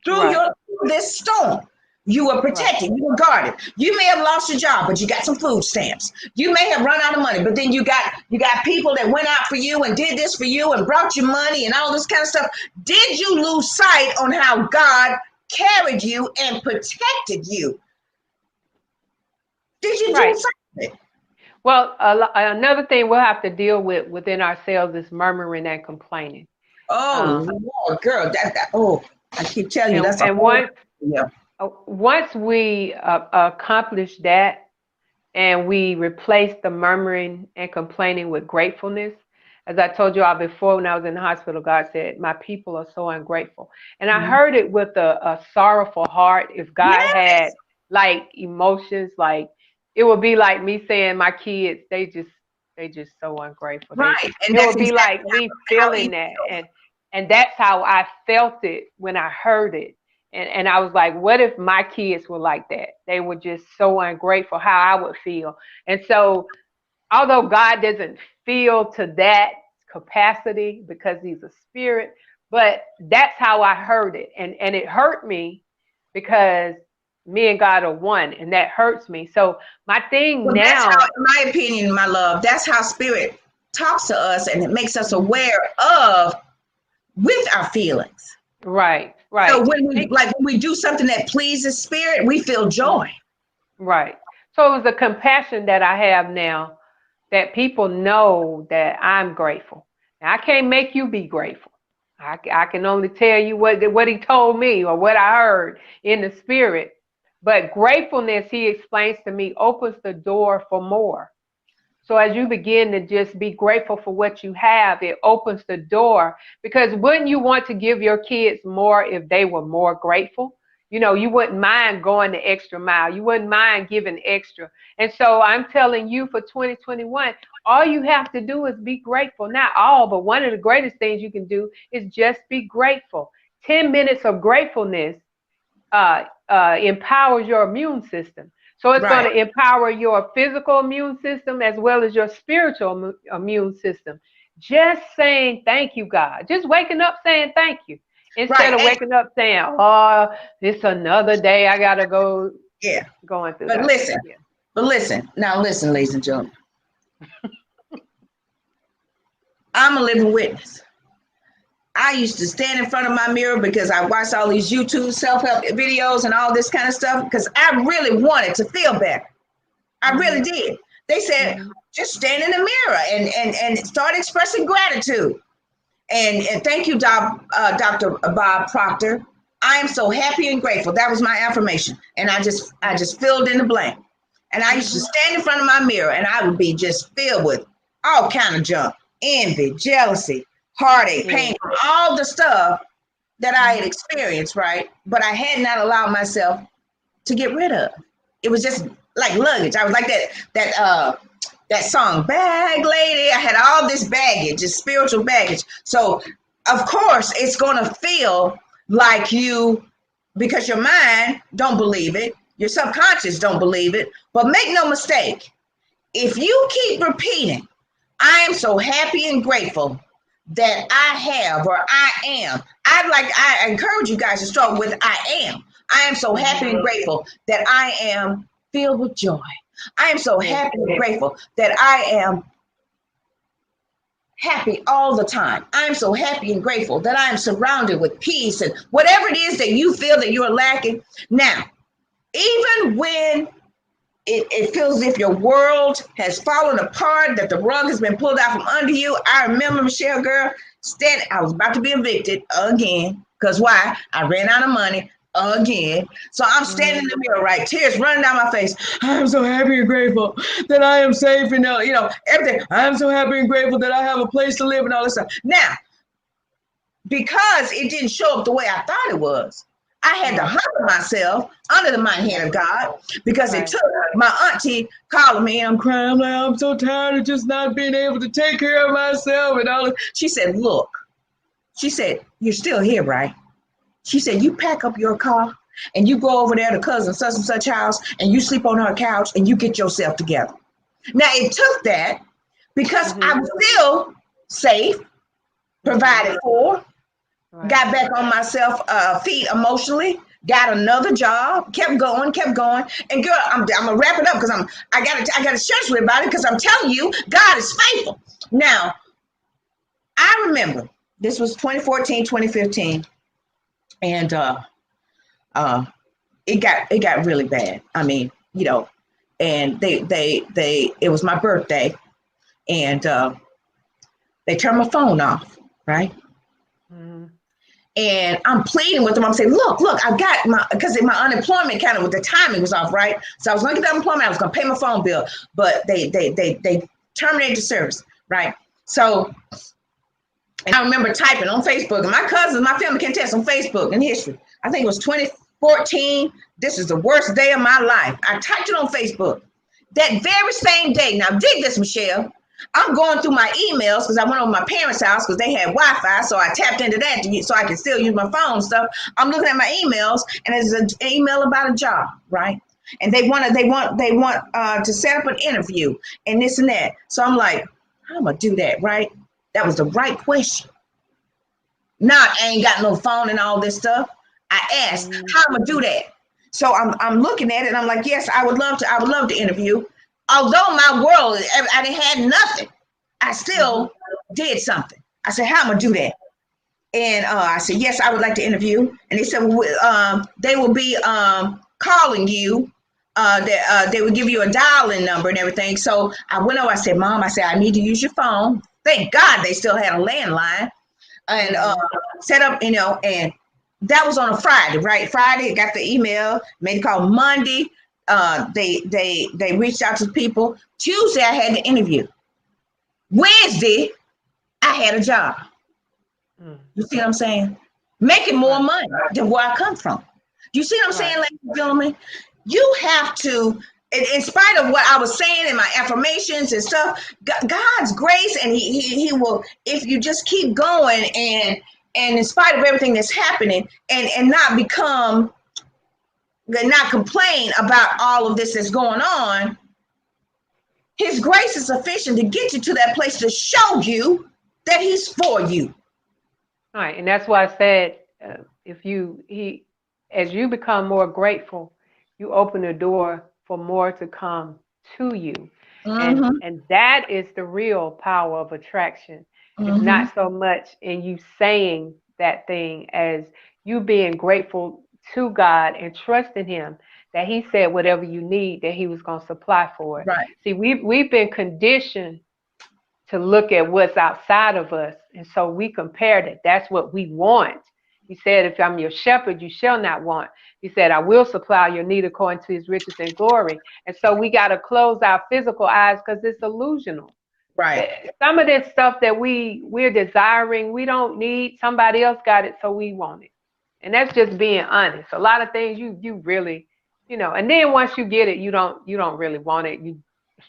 A: through this storm? You were protected. You were guarded. You may have lost your job, but you got some food stamps. You may have run out of money, but then you got people that went out for you and did this for you and brought you money and all this kind of stuff. Did you lose sight on how God carried you and protected you? Did you do something?
C: Well, another thing we'll have to deal with within ourselves is murmuring and complaining.
A: Oh, Lord, girl, I keep telling you, that's a whole,
C: once we accomplish that and we replace the murmuring and complaining with gratefulness, as I told you all before, when I was in the hospital, God said, my people are so ungrateful. And I heard it with a sorrowful heart. If God had like emotions, like it would be like me saying my kids, they just so ungrateful.
A: Right.
C: And it would be like me feeling that. And that's how I felt it when I heard it. And I was like, what if my kids were like that? They were just so ungrateful, how I would feel. And so, although God doesn't feel to that capacity because he's a spirit, but that's how I heard it. And it hurt me because me and God are one, and that hurts me. So my thing now, that's
A: how, in my opinion, my love, that's how spirit talks to us, and it makes us aware of with our feelings.
C: Right.
A: So when we do something that pleases spirit, we feel joy.
C: Right. So it was a compassion that I have now that people know that I'm grateful. Now, I can't make you be grateful. I can only tell you what he told me or what I heard in the spirit. But gratefulness, he explains to me, opens the door for more. So as you begin to just be grateful for what you have, it opens the door. Because wouldn't you want to give your kids more if they were more grateful? You know, you wouldn't mind going the extra mile. You wouldn't mind giving extra. And so I'm telling you, for 2021, all you have to do is be grateful. Not all, but one of the greatest things you can do is just be grateful. 10 minutes of gratefulness empowers your immune system. So it's going to empower your physical immune system as well as your spiritual immune system. Just saying thank you, God. Just waking up saying thank you. Instead of waking up saying, oh, it's another day I got to go going through
A: that. But listen, now listen, ladies and gentlemen. I'm a living witness. I used to stand in front of my mirror because I watched all these YouTube self-help videos and all this kind of stuff because I really wanted to feel better. I really did. They said, just stand in the mirror and start expressing gratitude. And thank you, Dr. Bob Proctor. I am so happy and grateful. That was my affirmation. And I just filled in the blank. And I used to stand in front of my mirror and I would be just filled with all kind of junk, envy, jealousy, heartache, pain, all the stuff that I had experienced, right? But I had not allowed myself to get rid of. It was just like luggage. I was like that that song, Bag Lady. I had all this baggage, this spiritual baggage. So, of course, it's going to feel like you, because your mind don't believe it, your subconscious don't believe it. But make no mistake, if you keep repeating, I am so happy and grateful that I have, or I am. I encourage you guys to start with I am. I am so happy and grateful that I am filled with joy. I am so happy and grateful that I am happy all the time. I am so happy and grateful that I am surrounded with peace and whatever it is that you feel that you're lacking. Now, even when it feels as if your world has fallen apart, that the rug has been pulled out from under you. I remember, Michelle, girl, I was about to be evicted again. Because why? I ran out of money again. So I'm standing in the mirror, right? Tears running down my face. I'm so happy and grateful that I am safe and, everything. I'm so happy and grateful that I have a place to live and all this stuff. Now, because it didn't show up the way I thought it was, I had to humble myself under the mighty hand of God, because it took my auntie calling me. I'm crying. I'm like, I'm so tired of just not being able to take care of myself and all. She said, look, she said, you're still here, right? She said, you pack up your car and you go over there to cousin such and such house and you sleep on her couch and you get yourself together. Now, it took that because I was still safe, provided for, got back on myself feet emotionally, got another job, kept going. And girl, I'm gonna wrap it up because I gotta share you about it, because I'm telling you, God is faithful. Now, I remember this was 2014, 2015, and it got really bad. I mean, and it was my birthday, and they turned my phone off, right? And I'm pleading with them. I'm saying, look, I got because my unemployment kind of, with the timing was off, right? So I was going to get the unemployment. I was going to pay my phone bill, but they terminated the service, right? So, and I remember typing on Facebook, and my cousins, my family can test on Facebook in history. I think it was 2014. This is the worst day of my life. I typed it on Facebook that very same day. Now, dig this, Michelle. I'm going through my emails because I went over my parents' house because they had Wi-Fi, so I tapped into that so I could still use my phone and stuff. I'm looking at my emails, and there's an email about a job, right? And they want to set up an interview and this and that. So I'm like, how am I do that, right? That was the right question. Now I ain't got no phone and all this stuff. I asked, how am I do that? So I'm looking at it, and I'm like, yes, I would love to interview. Although my world, I didn't had nothing, I still did something. I said, how am I do that? And I said, yes, I would like to interview. And they said, well, they will be calling you. They would give you a dial-in number and everything. So I went over, I said, Mom, I need to use your phone. Thank God they still had a landline. And set up, and that was on a Friday, right? Friday, got the email, made a call. Monday, they reached out to people. Tuesday, I had the interview. Wednesday, I had a job. You see what I'm saying? Making more money than where I come from. You see what I'm saying, ladies and gentlemen? You have to, in spite of what I was saying in my affirmations and stuff, God's grace, and he will, if you just keep going and in spite of everything that's happening, and not complain about all of this that's going on, his grace is sufficient to get you to that place to show you that he's for you.
C: All right, and that's why I said, as you become more grateful, you open the door for more to come to you, and that is the real power of attraction. It's not so much in you saying that thing as you being grateful to God and trusting Him that He said whatever you need, that He was going to supply for it.
A: Right.
C: See, we've been conditioned to look at what's outside of us. And so we compare that. That's what we want. He said, if I'm your shepherd, you shall not want. He said, I will supply your need according to his riches and glory. And so we got to close our physical eyes because it's illusional.
A: Right.
C: Some of this stuff that we're desiring, we don't need. Somebody else got it, so we want it. And that's just being honest. A lot of things you really, and then once you get it, you don't really want it.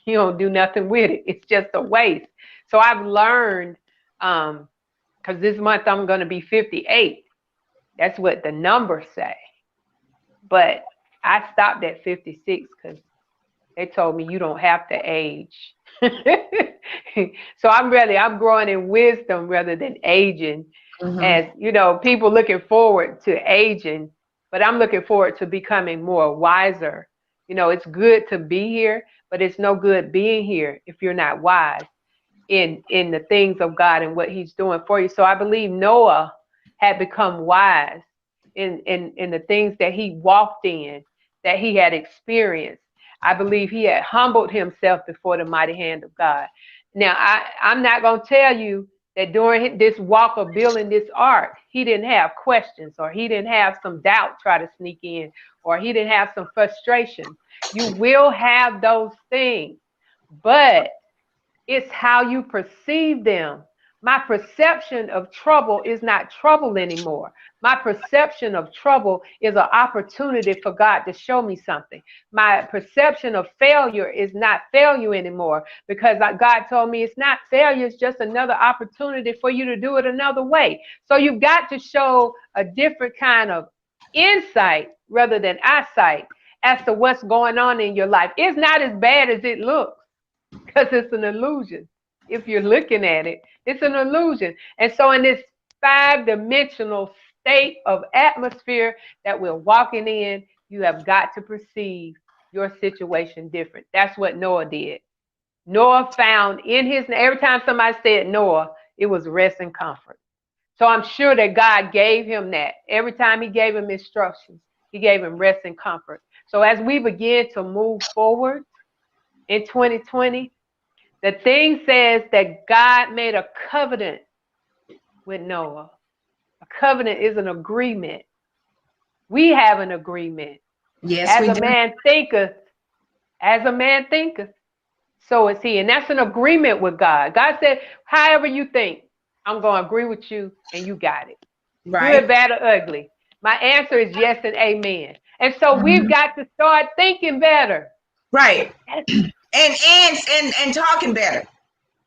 C: You don't do nothing with it. It's just a waste. So I've learned, because this month I'm going to be 58. That's what the numbers say. But I stopped at 56 because they told me you don't have to age. So I'm growing in wisdom rather than aging.
A: Mm-hmm.
C: As you know, people looking forward to aging, but I'm looking forward to becoming more wiser. You know, it's good to be here, but it's no good being here if you're not wise in the things of God and what he's doing for you. So I believe Noah had become wise in the things that he walked in, that he had experienced. I believe he had humbled himself before the mighty hand of God. Now, I'm not going to tell you that during this walk of building this ark, he didn't have questions, or he didn't have some doubt try to sneak in, or he didn't have some frustration. You will have those things, but it's how you perceive them. My perception of trouble is not trouble anymore. My perception of trouble is an opportunity for God to show me something. My perception of failure is not failure anymore, because God told me it's not failure, it's just another opportunity for you to do it another way. So you've got to show a different kind of insight rather than eyesight as to what's going on in your life. It's not as bad as it looks, because it's an illusion. If you're looking at it, it's an illusion. And so in this 5-dimensional state of atmosphere that we're walking in, you have got to perceive your situation different. That's what Noah did. Noah found in his, every time somebody said Noah, it was rest and comfort. So I'm sure that God gave him that. Every time he gave him instructions, he gave him rest and comfort. So as we begin to move forward in 2020, the thing says that God made a covenant with Noah. A covenant is an agreement. We have an agreement.
A: Yes,
C: As
A: we
C: a
A: do.
C: man thinketh, as a man thinketh, so is he. And that's an agreement with God. God said, however you think, I'm going to agree with you, and you got it. Good,
A: Right.
C: bad, or ugly. My answer is yes and amen. And so we've
A: Mm-hmm.
C: got to start thinking better.
A: Right. And talking better.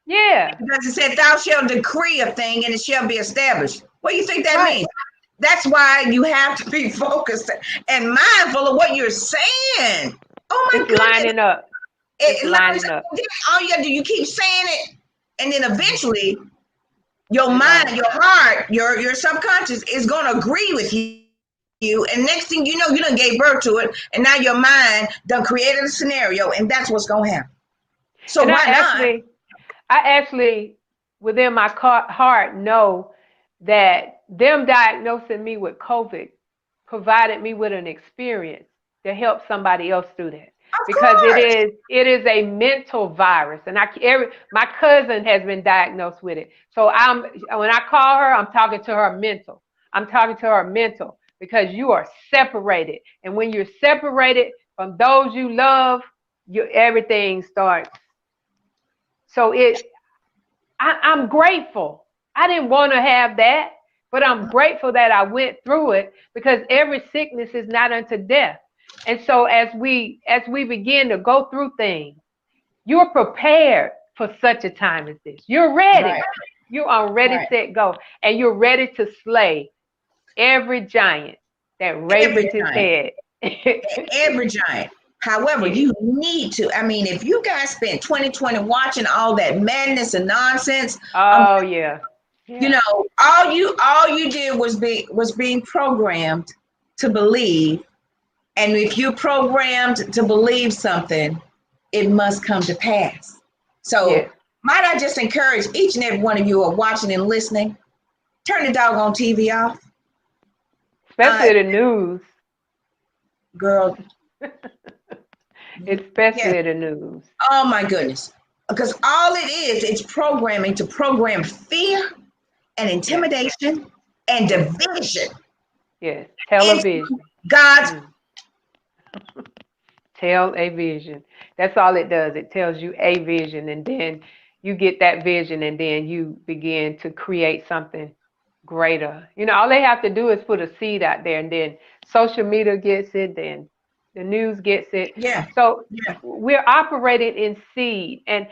C: Yeah.
A: Because it said, "Thou shalt decree a thing, and it shall be established." What do you think that
C: Right.
A: means? That's why you have to be focused and mindful of what you're saying. Oh my
C: It's
A: goodness!
C: lining up. It's lining up.
A: All you have to do, you keep saying it, and then eventually, your
C: It
A: mind,
C: lines
A: your
C: up.
A: heart, your subconscious is going to agree with you. And next thing you know, you done gave birth to it, and now your mind done created a scenario, and that's what's going to happen. So
C: And
A: why not?
C: I actually, within my heart, know that them diagnosing me with COVID provided me with an experience to help somebody else through that.
A: Of
C: Because
A: course.
C: it is a mental virus, and my cousin has been diagnosed with it. So when I call her, I'm talking to her mental. I'm talking to her mental, because you are separated, and when you're separated from those you love, everything starts. So I'm grateful. I didn't want to have that, but I'm grateful that I went through it, because every sickness is not unto death. And so as we begin to go through things, you're prepared for such a time as this. You're ready.
A: Right.
C: You are ready,
A: Right.
C: set, go. And you're ready to slay every giant that
A: Every
C: raises his
A: giant.
C: head.
A: Every giant. However,
C: Yes.
A: you need to. I mean, if you guys spent 2020 watching all that madness and nonsense,
C: Oh yeah.
A: you
C: Yeah.
A: know, all you did was being programmed to believe. And if you're programmed to believe something, it must come to pass. So
C: Yes.
A: might I just encourage each and every one of you who are watching and listening, turn the doggone TV off. Uh,
C: Especially the news.
A: girl, yes.
C: Especially the news.
A: Oh my goodness. Because all it is, it's programming to program fear and
C: Yes.
A: intimidation and
C: Yes.
A: division
C: Yes.
A: into
C: Television.
A: God's.
C: Mm. Tell a vision. That's all it does. It tells you a vision, and then you get that vision, and then you begin to create something greater. You know, all they have to do is put a seed out there, and then social media gets it, then The news gets it.
A: Yeah.
C: So
A: Yeah.
C: we're operating in seed, and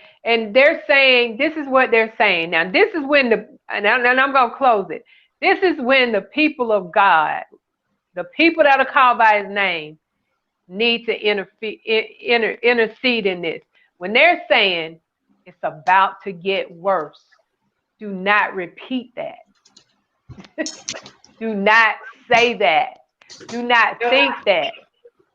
C: they're saying this is what they're saying. Now this is when and I'm going to close it. This is when the people of God, the people that are called by His name, need to intercede in this. When they're saying it's about to get worse, do not repeat that. Do not say that. Do not think that.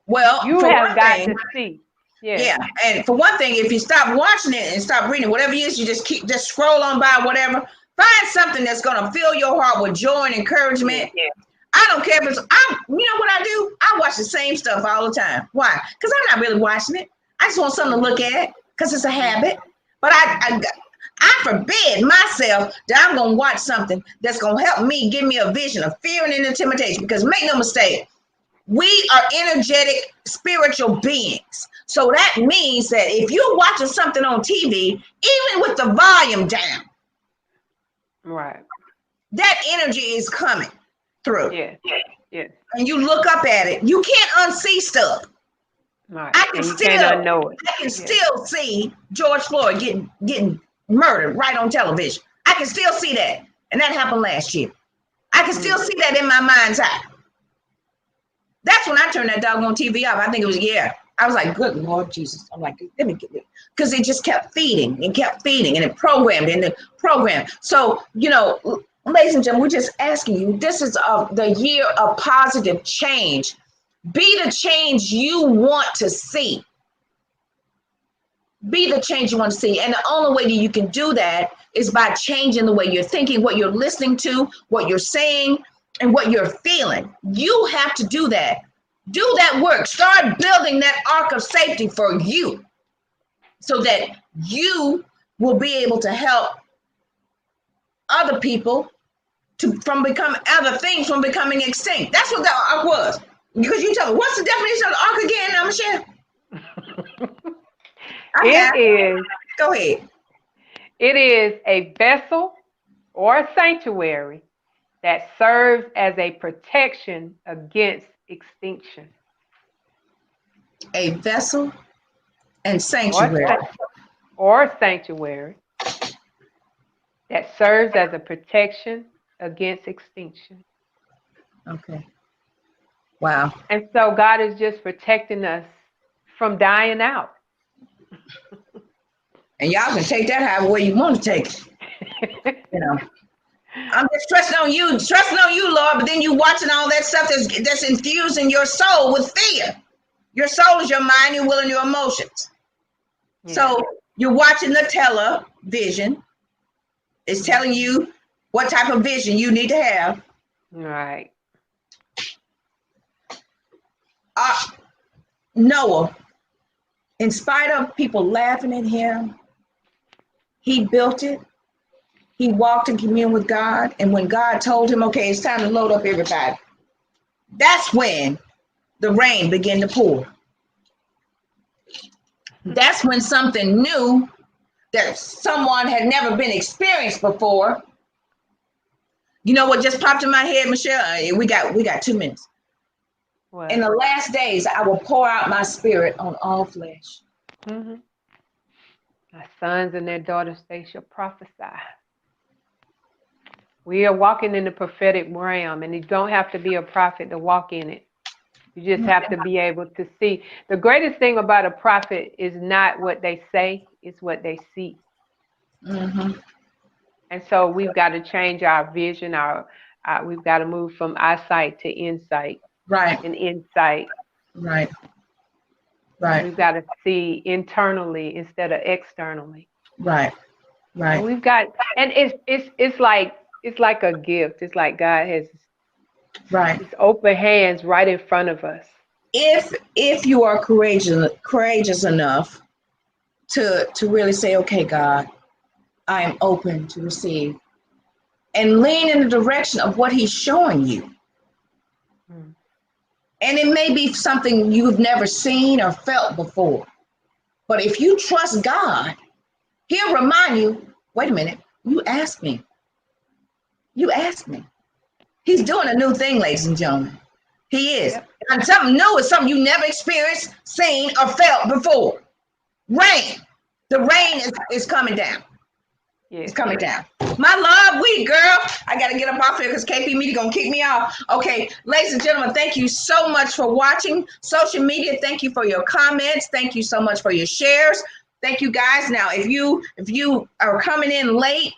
A: Well,
C: You
A: for
C: have
A: one
C: got
A: thing,
C: to see. Yes.
A: yeah, and for one thing, if you stop watching it and stop reading, whatever it is, you just scroll on by, whatever. Find something that's gonna fill your heart with joy and
C: Yes.
A: encouragement. I don't care if it's you know what I do? I watch the same stuff all the time. Why? Because I'm not really watching it. I just want something to look at because it's a habit. But I forbid myself that I'm gonna watch something that's gonna help me give me a vision of fear and intimidation. Because make no mistake, we are energetic spiritual beings. So that means that if you're watching something on TV, even with the volume down,
C: Right.
A: that energy is coming through.
C: Yes. Yes.
A: And you look up at it, you can't unsee stuff.
C: Right.
A: I can
C: And you can't unknow it.
A: still see George Floyd getting murdered right on television. I can still see that. And that happened last year. I can still see that in my mind's eye. That's when I turned that doggone TV off. I think it was, yeah. I was like, good Lord Jesus. I'm like, let me get it. Because it just kept feeding and kept feeding and it programmed and it programmed. So, you know, ladies and gentlemen, we're just asking you, this is the year of positive change. Be the change you want to see. Be the change you want to see. And the only way that you can do that is by changing the way you're thinking, what you're listening to, what you're saying, and what you're feeling. You have to do that. Do that work. Start building that ark of safety for you so that you will be able to help other people from becoming extinct. That's what the ark was. Because you tell me, what's the definition of the ark again, Michelle? Go ahead.
C: It is a vessel or a sanctuary that serves as a protection against extinction.
A: A vessel and sanctuary.
C: Or sanctuary that serves as a protection against extinction.
A: Okay. Wow.
C: And so God is just protecting us from dying out.
A: And y'all can take that however way you want to take it. You know. I'm just trusting on you, Lord, but then you watching all that stuff that's infusing your soul with fear. Your soul is your mind, your will, and your emotions. Yeah. So you're watching the television. It's telling you what type of vision you need to have.
C: Right.
A: Noah, in spite of people laughing at him, he built it. He walked in communion with God. And when God told him, okay, it's time to load up everybody, that's when the rain began to pour. That's when something new that someone had never been experienced before. You know what just popped in my head, Michelle? We got 2 minutes. What? In the last days, I will pour out my spirit on all flesh.
C: Mm-hmm. My sons and their daughters, they shall prophesy. We are walking in the prophetic realm, and you don't have to be a prophet to walk in it. You just have to be able to see. The greatest thing about a prophet is not what they say, it's what they see.
A: Mm-hmm.
C: And so we've got to change our vision. We've got to move from eyesight to insight.
A: Right.
C: And insight.
A: Right. Right.
C: We've got to see internally instead of externally.
A: Right. Right.
C: And we've got, and it's like a gift. It's like God has His open hands right in front of us.
A: If you are courageous enough to really say, okay, God, I am open to receive, and lean in the direction of what He's showing you. And it may be something you've never seen or felt before. But if you trust God, He'll remind you, wait a minute, you asked me. You asked me. He's doing a new thing, ladies and gentlemen. He is.
C: Yep.
A: And something new is something you never experienced, seen, or felt before. Rain. The rain is coming down.
C: Yes.
A: It's coming down. My love week, girl. I got to get up off here because KP Media going to kick me off. Okay, ladies and gentlemen, thank you so much for watching. Social media, thank you for your comments. Thank you so much for your shares. Thank you, guys. Now, if you are coming in late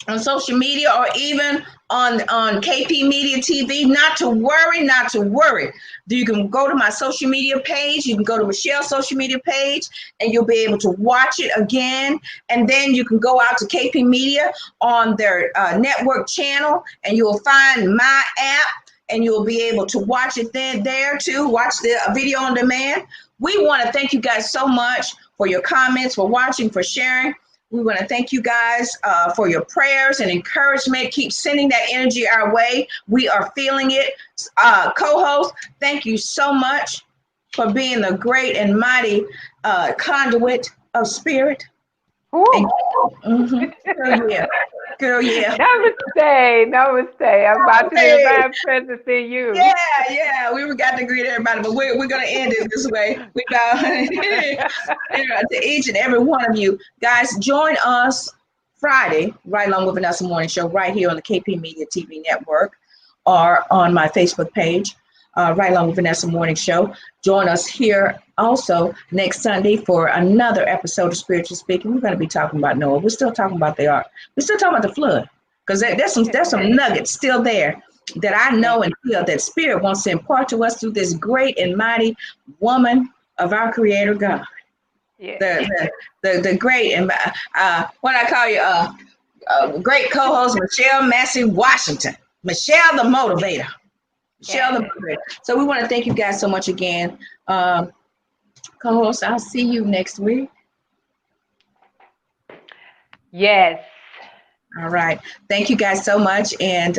A: on social media or even on KP Media TV, not to worry. You can go to my social media page. You can go to Michelle's social media page, and you'll be able to watch it again. And then you can go out to KP Media on their network channel, and you'll find my app, and you'll be able to watch it there too. Watch the video on demand. We want to thank you guys so much for your comments, for watching, for sharing. We want to thank you guys for your prayers and encouragement. Keep sending that energy our way. We are feeling it. Co-host, thank you so much for being the great and mighty conduit of spirit. Girl, yeah.
C: Namaste. I'm about to divine presence in you.
A: Yeah. We got to greet everybody, but we're going to end it this way. We got to each and every one of you. Guys, join us Friday, right along with Vanessa Morning Show, right here on the KP Media TV network or on my Facebook page, right along with Vanessa Morning Show. Join us here also next Sunday for another episode of Spiritual Speaking. We're going to be talking about Noah. We're still talking about the ark. We're still talking about the flood, because there's some nuggets still there that I know and feel that Spirit wants to impart to us through this great and mighty woman of our Creator God. Yeah. The great and what I call you, great co-host Michelle Massey Washington. Michelle the Motivator. So we want to thank you guys so much again. Co-host, I'll see you next week.
C: Yes.
A: All right. Thank you guys so much. And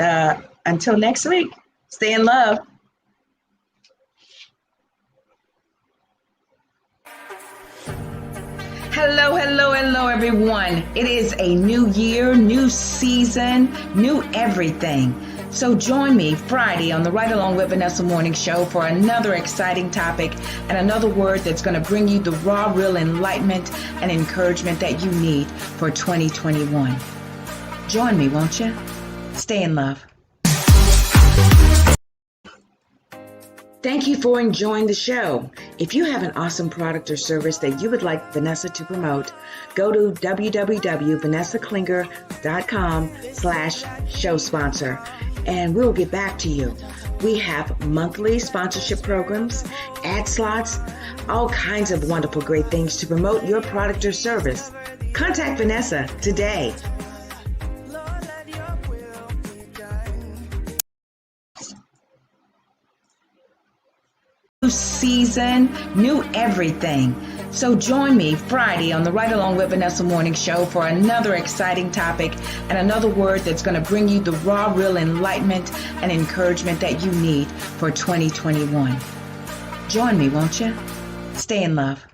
A: until next week, stay in love. Hello, everyone. It is a new year, new season, new everything. So join me Friday on the Right Along with Vanessa Morning Show for another exciting topic and another word that's going to bring you the raw, real enlightenment and encouragement that you need for 2021. Join me, won't you? Stay in love. Thank you for enjoying the show. If you have an awesome product or service that you would like Vanessa to promote, go to www.vanessaklinger.com/show sponsor, and we'll get back to you. We have monthly sponsorship programs, ad slots, all kinds of wonderful, great things to promote your product or service. Contact Vanessa today. New season, new everything. So join me Friday on the Right Along with Vanessa Morning Show for another exciting topic and another word that's going to bring you the raw, real enlightenment and encouragement that you need for 2021. Join me, won't you? Stay in love.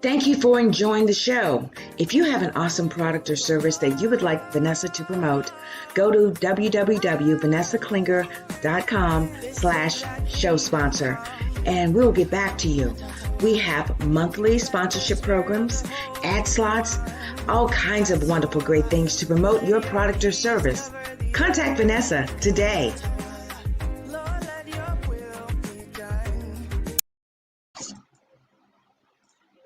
A: Thank you for enjoying the show. If you have an awesome product or service that you would like Vanessa to promote, go to www.vanessaklinger.com/show sponsor, and we'll get back to you. We have monthly sponsorship programs, ad slots, all kinds of wonderful, great things to promote your product or service. Contact Vanessa today.